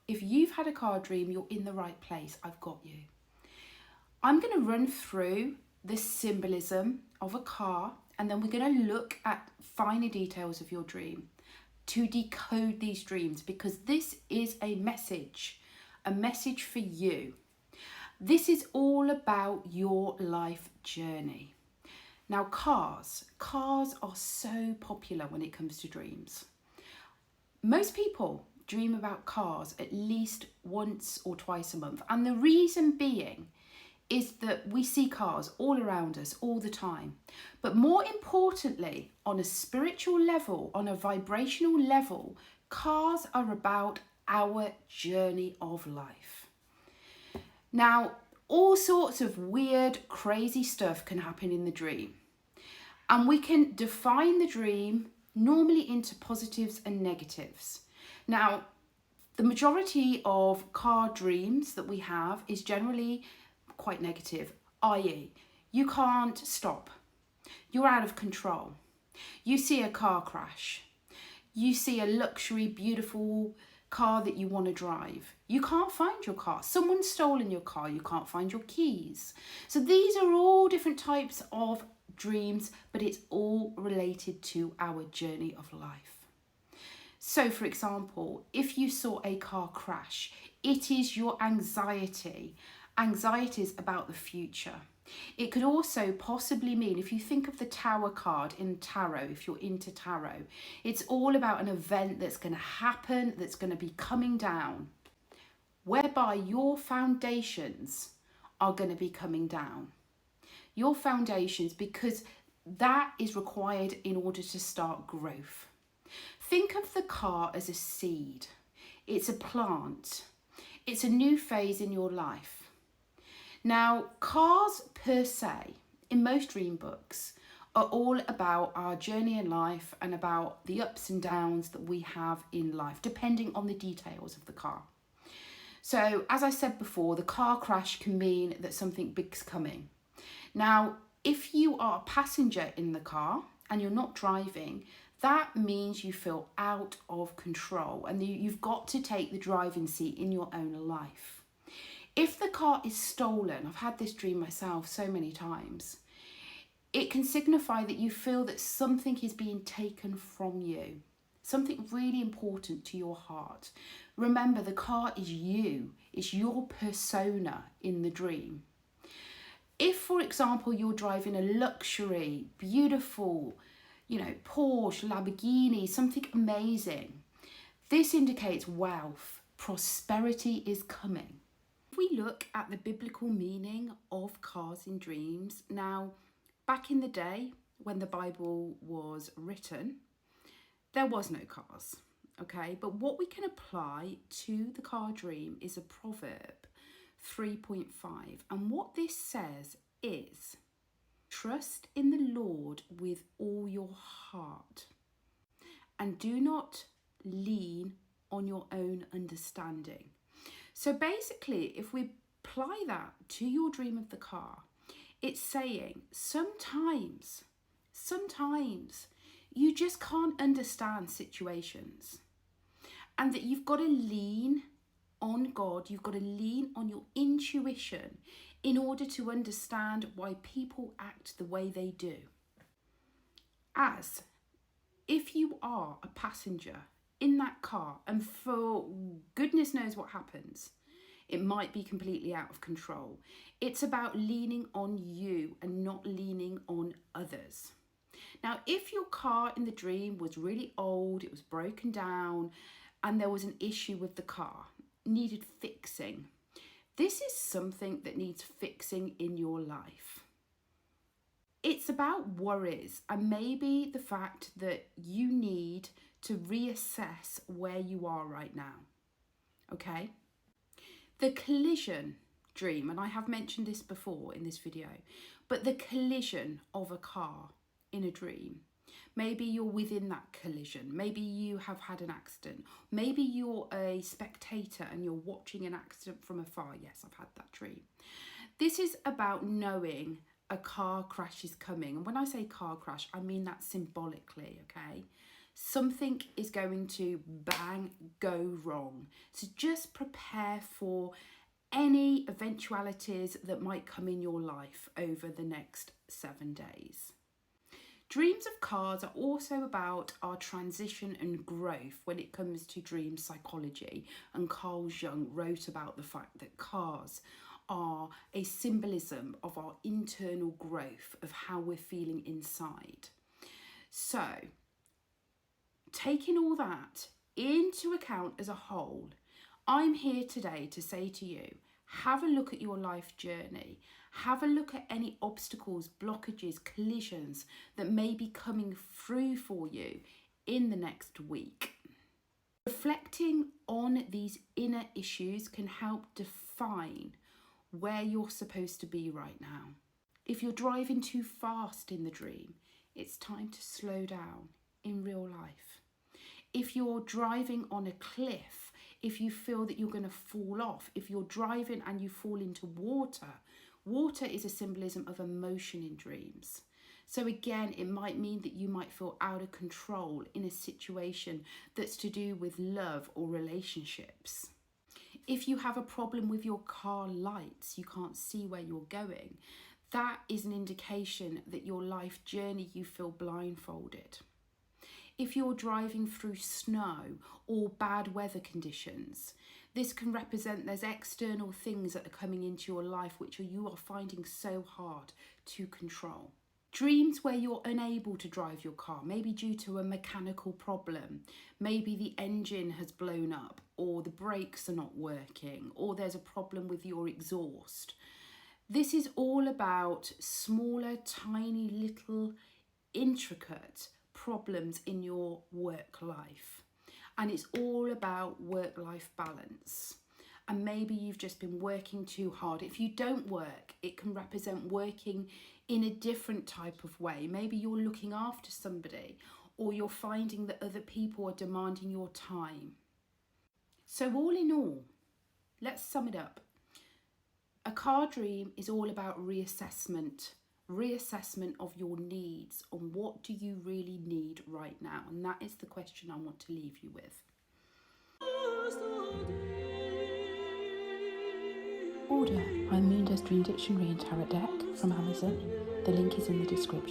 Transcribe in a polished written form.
If you've had a car dream, you're in the right place. I've got you. I'm going to run through the symbolism of a car, and then we're going to look at finer details of your dream to decode these dreams, because this is a message for you. This is all about your life journey. Now, cars are so popular when it comes to dreams. Most people dream about cars at least once or twice a month. And the reason being is that we see cars all around us all the time. But more importantly, on a spiritual level, on a vibrational level, cars are about our journey of life. Now, all sorts of weird, crazy stuff can happen in the dream. And we can define the dream normally into positives and negatives. Now, the majority of car dreams that we have is generally quite negative, i.e., you can't stop. You're out of control. You see a car crash. You see a luxury, beautiful car that you want to drive. You can't find your car. Someone's stolen your car. You can't find your keys. So these are all different types of dreams, but it's all related to our journey of life. So, for example, if you saw a car crash, it is your anxiety. Anxiety is about the future. It could also possibly mean, if you think of the Tower card in tarot, if you're into tarot, it's all about an event that's going to happen, that's going to be coming down, whereby your foundations are going to be coming down. Your foundations, because that is required in order to start growth. Think of the car as a seed. It's a plant. It's a new phase in your life. Now, cars per se, in most dream books, are all about our journey in life and about the ups and downs that we have in life, depending on the details of the car. So, as I said before, the car crash can mean that something big's coming. Now, if you are a passenger in the car and you're not driving, that means you feel out of control and you've got to take the driving seat in your own life. If the car is stolen, I've had this dream myself so many times, it can signify that you feel that something is being taken from you, something really important to your heart. Remember, the car is you, it's your persona in the dream. If, for example, you're driving a luxury, beautiful, Porsche, Lamborghini, something amazing, this indicates wealth, prosperity is coming. If we look at the biblical meaning of cars in dreams, now, back in the day when the Bible was written, there was no cars, okay? But what we can apply to the car dream is a proverb 3.5. And what this says is, trust in the Lord with all your heart and do not lean on your own understanding. So basically, if we apply that to your dream of the car, it's saying sometimes you just can't understand situations, and that you've got to lean on God, you've got to lean on your intuition in order to understand why people act the way they do. As if you are a passenger in that car and for goodness knows what happens, it might be completely out of control. It's about leaning on you and not leaning on others. Now, if your car in the dream was really old, it was broken down, and there was an issue with the car, needed fixing, this is something that needs fixing in your life. It's about worries and maybe the fact that you need to reassess where you are right now, okay? The collision dream, and I have mentioned this before in this video, but the collision of a car in a dream. Maybe you're within that collision. Maybe you have had an accident. Maybe you're a spectator and you're watching an accident from afar. Yes, I've had that dream. This is about knowing a car crash is coming. And when I say car crash, I mean that symbolically, okay? Something is going to go wrong. So just prepare for any eventualities that might come in your life over the next 7 days. Dreams of cars are also about our transition and growth when it comes to dream psychology. And Carl Jung wrote about the fact that cars are a symbolism of our internal growth, of how we're feeling inside. So, taking all that into account as a whole, I'm here today to say to you, have a look at your life journey. Have a look at any obstacles, blockages, collisions that may be coming through for you in the next week. Reflecting on these inner issues can help define where you're supposed to be right now. If you're driving too fast in the dream, it's time to slow down in real life. If you're driving on a cliff, if you feel that you're going to fall off, if you're driving and you fall into water, water is a symbolism of emotion in dreams. So again, it might mean that you might feel out of control in a situation that's to do with love or relationships. If you have a problem with your car lights, you can't see where you're going, that is an indication that your life journey, you feel blindfolded. If you're driving through snow or bad weather conditions, this can represent there's external things that are coming into your life which you are finding so hard to control. Dreams where you're unable to drive your car, maybe due to a mechanical problem, maybe the engine has blown up or the brakes are not working or there's a problem with your exhaust. This is all about smaller, tiny, little, intricate problems in your work life, and it's all about work-life balance. And maybe you've just been working too hard. If you don't work, it can represent working in a different type of way. Maybe you're looking after somebody, or you're finding that other people are demanding your time. So all in all, let's sum it up. A car dream is all about reassessment of your needs, on what do you really need right now, and that is the question I want to leave you with. Order my Moondust Dream Dictionary and Tarot deck from Amazon. The link is in the description.